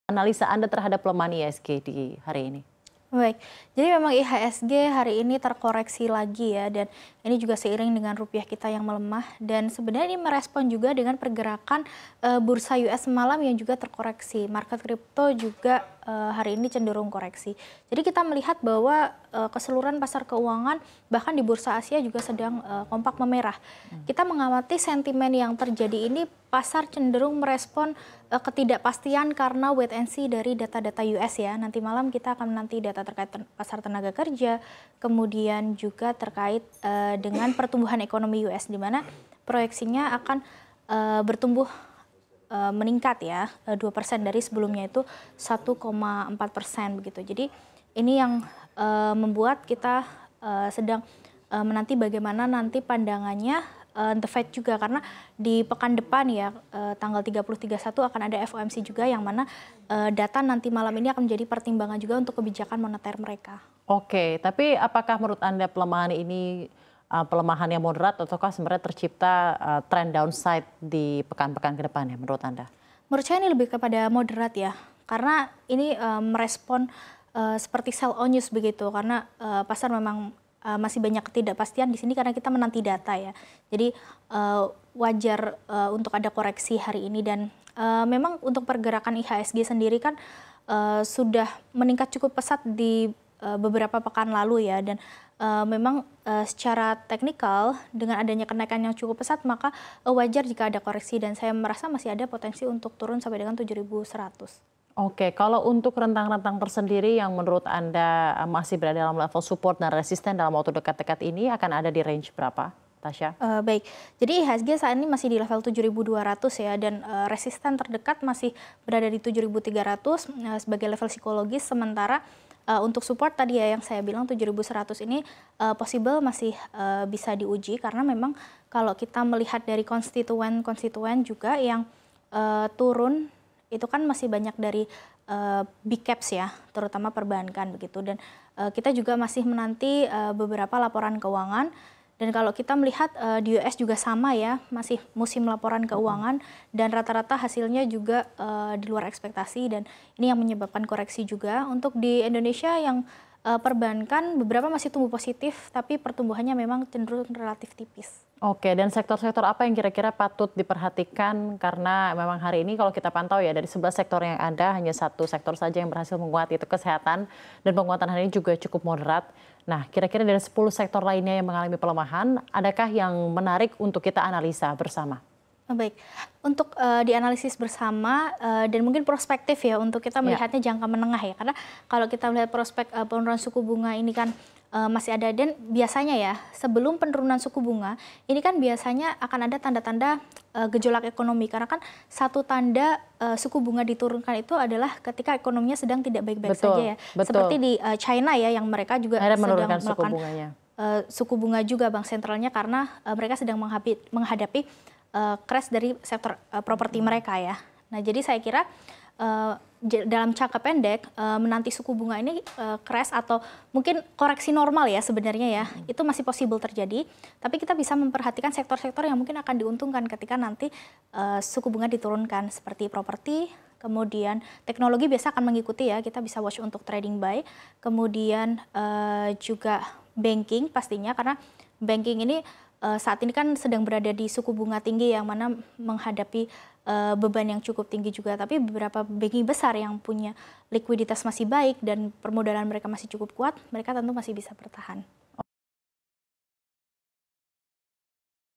Analisa Anda terhadap pelemahan IHSG di hari ini? Baik, jadi memang IHSG hari ini terkoreksi lagi ya, dan ini juga seiring dengan rupiah kita yang melemah, dan sebenarnya ini merespon juga dengan pergerakan bursa US semalam yang juga terkoreksi. Market kripto juga hari ini cenderung koreksi. Jadi kita melihat bahwa keseluruhan pasar keuangan bahkan di bursa Asia juga sedang kompak memerah. Kita mengamati sentimen yang terjadi ini, pasar cenderung merespon ketidakpastian karena wait and see dari data-data US ya. Nanti malam kita akan menanti data terkait pasar tenaga kerja, kemudian juga terkait dengan pertumbuhan ekonomi US, di mana proyeksinya akan bertumbuh meningkat ya, 2% dari sebelumnya itu 1,4% begitu. Jadi ini yang membuat kita sedang menanti bagaimana nanti pandangannya The Fed juga, karena di pekan depan ya tanggal 30-31 akan ada FOMC juga, yang mana data nanti malam ini akan menjadi pertimbangan juga untuk kebijakan moneter mereka. Oke, tapi apakah menurut Anda pelemahan ini pelemahan yang moderat ataukah sebenarnya tercipta tren downside di pekan-pekan ke depan ya menurut Anda? Menurut saya ini lebih kepada moderat ya, karena ini merespon seperti sell on news begitu, karena pasar memang masih banyak ketidakpastian di sini karena kita menanti data ya. Jadi wajar untuk ada koreksi hari ini, dan memang untuk pergerakan IHSG sendiri kan sudah meningkat cukup pesat di beberapa pekan lalu ya, dan memang secara teknikal dengan adanya kenaikan yang cukup pesat maka wajar jika ada koreksi, dan saya merasa masih ada potensi untuk turun sampai dengan 7.100. Oke, kalau untuk rentang-rentang tersendiri yang menurut Anda masih berada dalam level support dan resisten dalam waktu dekat-dekat ini akan ada di range berapa, Tasya? Baik, jadi IHSG saat ini masih di level 7.200 ya, dan resisten terdekat masih berada di 7.300 sebagai level psikologis, sementara untuk support tadi ya yang saya bilang 7.100 ini possible masih bisa diuji, karena memang kalau kita melihat dari konstituen juga yang turun itu kan masih banyak dari big caps ya, terutama perbankan begitu, dan kita juga masih menanti beberapa laporan keuangan. Dan kalau kita melihat di US juga sama ya, masih musim laporan keuangan, dan rata-rata hasilnya juga di luar ekspektasi, dan ini yang menyebabkan koreksi juga. Untuk di Indonesia yang perbankan beberapa masih tumbuh positif, tapi pertumbuhannya memang cenderung relatif tipis. Oke, dan sektor-sektor apa yang kira-kira patut diperhatikan, karena memang hari ini kalau kita pantau ya dari 11 sektor yang ada hanya satu sektor saja yang berhasil menguat, yaitu kesehatan, dan penguatan hari ini juga cukup moderat. Nah, kira-kira dari 10 sektor lainnya yang mengalami pelemahan, adakah yang menarik untuk kita analisa bersama? Baik, untuk dianalisis bersama dan mungkin prospektif ya untuk kita melihatnya jangka menengah ya, karena kalau kita melihat prospek penurunan suku bunga ini kan masih ada, dan biasanya ya sebelum penurunan suku bunga ini kan biasanya akan ada tanda-tanda gejolak ekonomi, karena kan satu tanda suku bunga diturunkan itu adalah ketika ekonominya sedang tidak baik-baik saja ya, seperti di China ya, yang mereka juga sedang menurunkan suku melakukan bunganya. Suku bunga juga bank sentralnya, karena mereka sedang menghadapi crash dari sektor properti mereka ya. Nah, jadi saya kira dalam jangka pendek menanti suku bunga ini crash atau mungkin koreksi normal ya sebenarnya ya, itu masih possible terjadi. Tapi kita bisa memperhatikan sektor-sektor yang mungkin akan diuntungkan ketika nanti suku bunga diturunkan, seperti properti, kemudian teknologi biasa akan mengikuti ya, kita bisa watch untuk trading buy, kemudian juga banking pastinya, karena banking ini saat ini kan sedang berada di suku bunga tinggi yang mana menghadapi beban yang cukup tinggi juga, tapi beberapa banking besar yang punya likuiditas masih baik dan permodalan mereka masih cukup kuat, mereka tentu masih bisa bertahan.